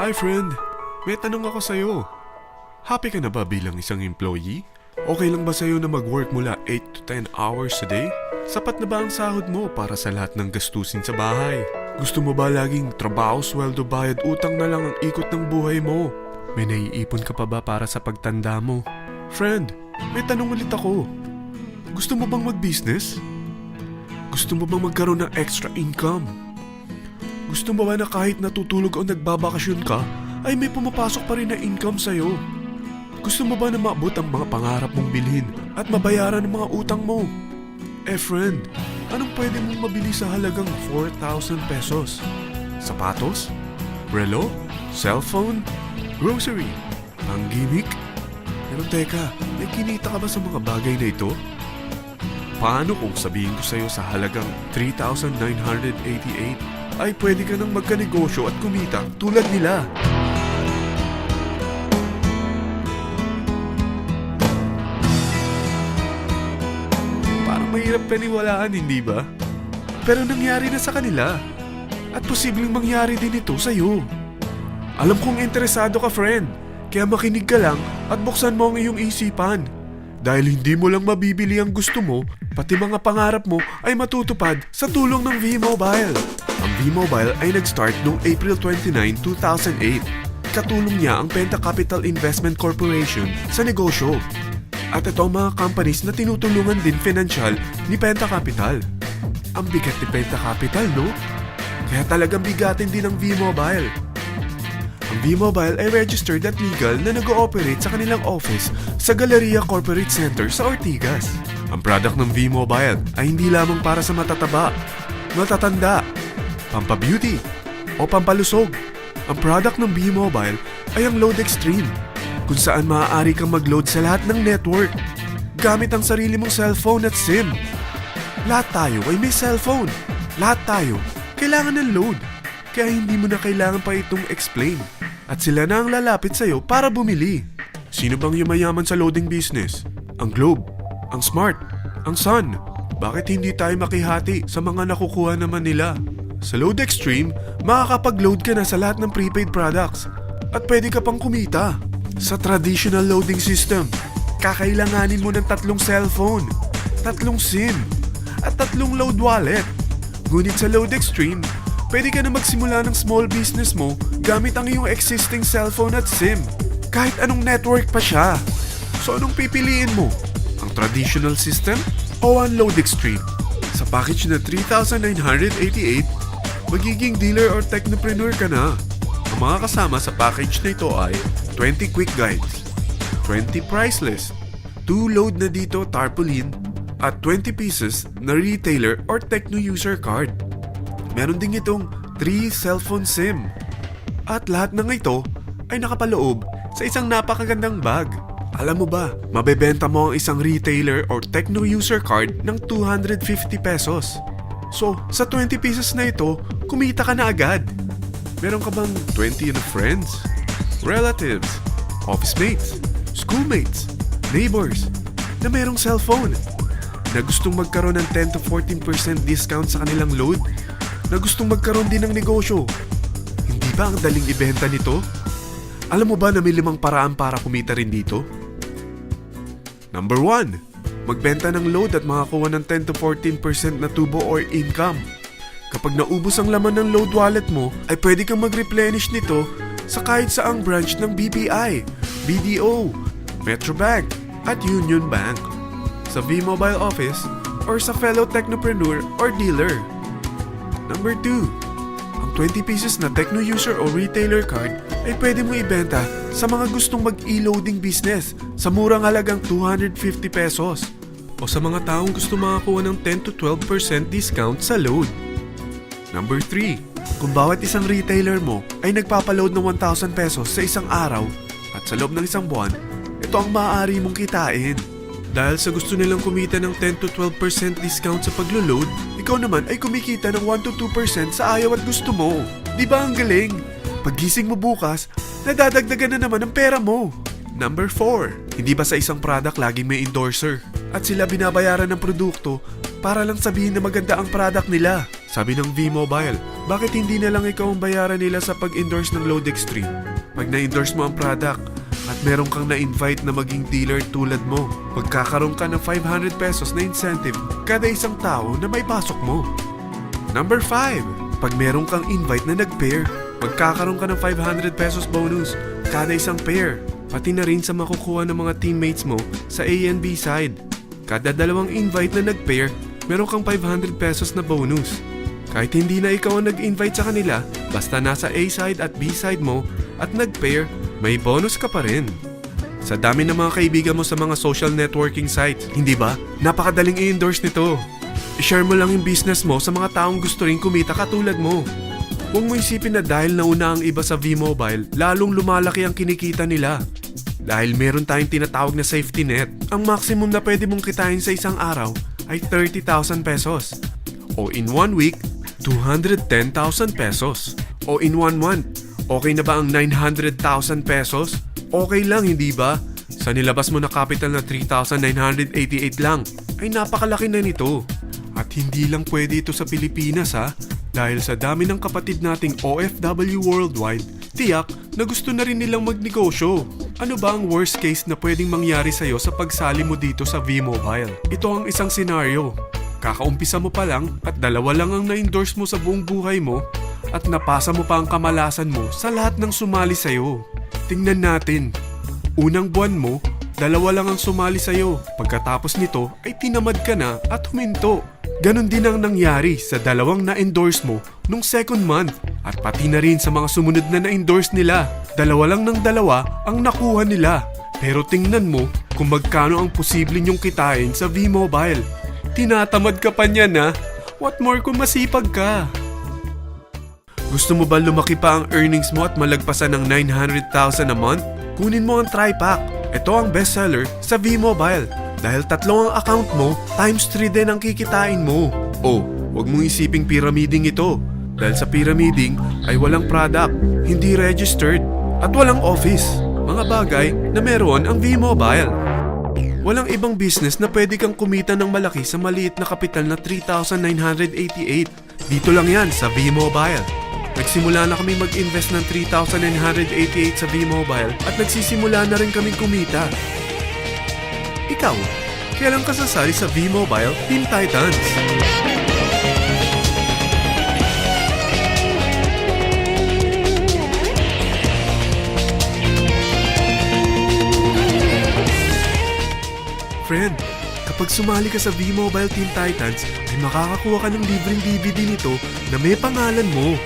Hi friend, may tanong ako sa'yo. Happy ka na ba bilang isang employee? Okay lang ba sa'yo na mag-work mula 8 to 10 hours a day? Sapat na ba ang sahod mo para sa lahat ng gastusin sa bahay? Gusto mo ba laging trabaho, sweldo, bayad, utang na lang ang ikot ng buhay mo? May naiipon ka pa ba para sa pagtanda mo? Friend, may tanong ulit ako. Gusto mo bang mag-business? Gusto mo bang magkaroon ng extra income? Gusto mo ba na kahit natutulog o nagbabakasyon ka, ay may pumapasok pa rin na income sa'yo? Gusto mo ba na maabot ang mga pangarap mong bilhin at mabayaran ang mga utang mo? Friend, anong pwede mong mabili sa halagang 4,000 pesos? Sapatos? Relo? Cellphone? Grocery? Ang gimmick? Pero teka, may kinita ka ba sa mga bagay na ito? Paano kung sabihin ko sa'yo sa halagang 3,988 ay pwede ka nang magkanegosyo at kumita tulad nila? Parang mahirap paniwalaan, hindi ba? Pero nangyari na sa kanila. At posibleng mangyari din ito sa'yo. Alam kong interesado ka, friend. Kaya makinig ka lang at buksan mo ang iyong isipan. Dahil hindi mo lang mabibili ang gusto mo, pati mga pangarap mo ay matutupad sa tulong ng V-Mobile. Ang V-Mobile ay nag-start noong April 29, 2008. Katulong niya ang Penta Capital Investment Corporation sa negosyo. At ito ang mga companies na tinutulungan din financial ni Penta Capital. Ang bigat ni Penta Capital, no? Kaya talagang bigatin din ang V-Mobile. Ang V-Mobile ay registered at legal na nag-ooperate sa kanilang office sa Galleria Corporate Center sa Ortigas. Ang product ng V-Mobile ay hindi lamang para sa matataba, matatanda, pampabeauty, o pampalusog. Ang product ng V-Mobile ay ang Load Extreme, kung saan maaari kang mag-load sa lahat ng network gamit ang sarili mong cellphone at SIM. Lahat tayo ay may cellphone. Lahat tayo kailangan ng load. Kaya hindi mo na kailangan pa itong explain. At sila na ang lalapit sa'yo para bumili. Sino bang yumayaman sa loading business? Ang Globe, ang Smart, ang Sun. Bakit hindi tayo makihati sa mga nakukuha naman nila? Sa Load Extreme, makakapag-load ka na sa lahat ng prepaid products. At pwede ka pang kumita. Sa traditional loading system, kakailanganin mo ng 3 cellphone, 3 SIM, at 3 load wallet. Ngunit sa Load Extreme, pwede ka na magsimula ng small business mo gamit ang iyong existing cellphone at SIM. Kahit anong network pa siya. So anong pipiliin mo? Ang traditional system o ang Load Extreme? Sa package na 3,988, magiging dealer or technopreneur ka na. Ang mga kasama sa package na ito ay 20 quick guides, 20 price list, 2 load na dito tarpaulin, at 20 pieces na retailer or techno user card. Meron din itong 3 cellphone SIM. At lahat ng ito ay nakapaloob sa isang napakagandang bag. Alam mo ba, mabebenta mo ang isang retailer or techno user card ng 250 pesos. So, sa 20 pieces na ito, kumita ka na agad. Meron ka bang 20 na friends, relatives, office mates, schoolmates, neighbors na merong cellphone na gustong magkaroon ng 10 to 14% discount sa kanilang load? Na gustong magkaroon din ng negosyo? Hindi ba ang daling ibenta nito? Alam mo ba na may 5 paraan para kumita rin dito? Number 1. Magbenta ng load at makakuha ng 10 to 14% na tubo or income. Kapag naubos ang laman ng load wallet mo, ay pwede kang mag-replenish nito sa kahit saang branch ng BPI, BDO, Metrobank, at Union Bank, sa V-Mobile office, or sa fellow technopreneur or dealer. Number 2. Ang 20 pieces na techno user o retailer card ay pwede mo ibenta sa mga gustong mag-e-loading business sa murang halagang 250 pesos o sa mga taong gusto makakuha ng 10 to 12% discount sa load. Number 3. Kung bawat isang retailer mo ay nagpapaload ng 1,000 pesos sa isang araw at sa loob ng isang buwan, ito ang maaari mong kitain. Dahil sa gusto nilang kumita ng 10 to 12% discount sa paglo-load, ikaw naman ay kumikita ng 1 to 2% sa ayaw at gusto mo. Di ba ang galing? Paggising mo bukas, nadadagdagan na naman ang pera mo. Number 4. Hindi ba sa isang product laging may endorser? At sila binabayaran ng produkto para lang sabihin na maganda ang product nila. Sabi ng V-Mobile, bakit hindi na lang ikaw ang bayaran nila sa pag-endorse ng Load Extreme? Pag na-endorse mo ang product at meron kang na-invite na maging dealer tulad mo, magkakaroon ka ng 500 pesos na incentive kada isang tao na may pasok mo. Number 5. Pag meron kang invite na nag-pair, magkakaroon ka ng 500 pesos bonus kada isang pair. Pati na rin sa makukuha ng mga teammates mo sa A and B side. Kada dalawang invite na nag-pair, meron kang 500 pesos na bonus. Kahit hindi na ikaw ang nag-invite sa kanila, basta nasa A side at B side mo at nag-pair, may bonus ka pa rin. Sa dami ng mga kaibigan mo sa mga social networking sites, hindi ba? Napakadaling i-endorse nito. I-share mo lang yung business mo sa mga taong gusto rin kumita katulad mo. Huwag mo isipin na dahil nauna ang iba sa V-Mobile, lalong lumalaki ang kinikita nila. Dahil meron tayong tinatawag na safety net, ang maximum na pwede mong kitain sa isang araw ay 30,000 pesos. O in 1 week, 210,000 pesos. O in 1 month, okay na ba ang 900,000 pesos? Okay lang, hindi ba? Sa nilabas mo na capital na 3,988 lang, ay napakalaki na nito. At hindi lang pwede ito sa Pilipinas ha, dahil sa dami ng kapatid nating OFW worldwide, tiyak na gusto na rin nilang magnegosyo. Ano ba ang worst case na pwedeng mangyari sa'yo sa pagsali mo dito sa V-Mobile? Ito ang isang senaryo. Kakaumpisa mo pa lang at dalawa lang ang na-endorse mo sa buong buhay mo at napasa mo pa ang kamalasan mo sa lahat ng sumali sa'yo. Tingnan natin. Unang buwan mo, dalawa lang ang sumali sa'yo. Pagkatapos nito ay tinamad ka na at huminto. Ganon din ang nangyari sa dalawang na-endorse mo nung second month at pati na rin sa mga sumunod na na-endorse nila. Dalawa lang ng dalawa ang nakuha nila. Pero tingnan mo kung magkano ang posible nyong kitain sa V-Mobile. Tinatamad ka pa niyan ha? What more kung masipag ka? Gusto mo ba lumaki pa ang earnings mo at malagpasan ng 900,000 a month? Kunin mo ang TriPack. Ito ang bestseller sa V-Mobile. Dahil 3 ang account mo, times 3 din ang kikitain mo. Oh, wag mong isiping pyramiding ito. Dahil sa pyramiding ay walang product, hindi registered, at walang office. Mga bagay na meron ang V-Mobile. Walang ibang business na pwede kang kumita ng malaki sa maliit na kapital na 3,988. Dito lang yan sa V-Mobile. Nagsimula na kami mag-invest ng 3,988 sa V-Mobile at nagsisimula na rin kaming kumita. Ikaw, kailan ka sasali sa V-Mobile Teen Titans? Friend, kapag sumali ka sa V-Mobile Teen Titans, ay makakakuha ka ng libreng DVD nito na may pangalan mo.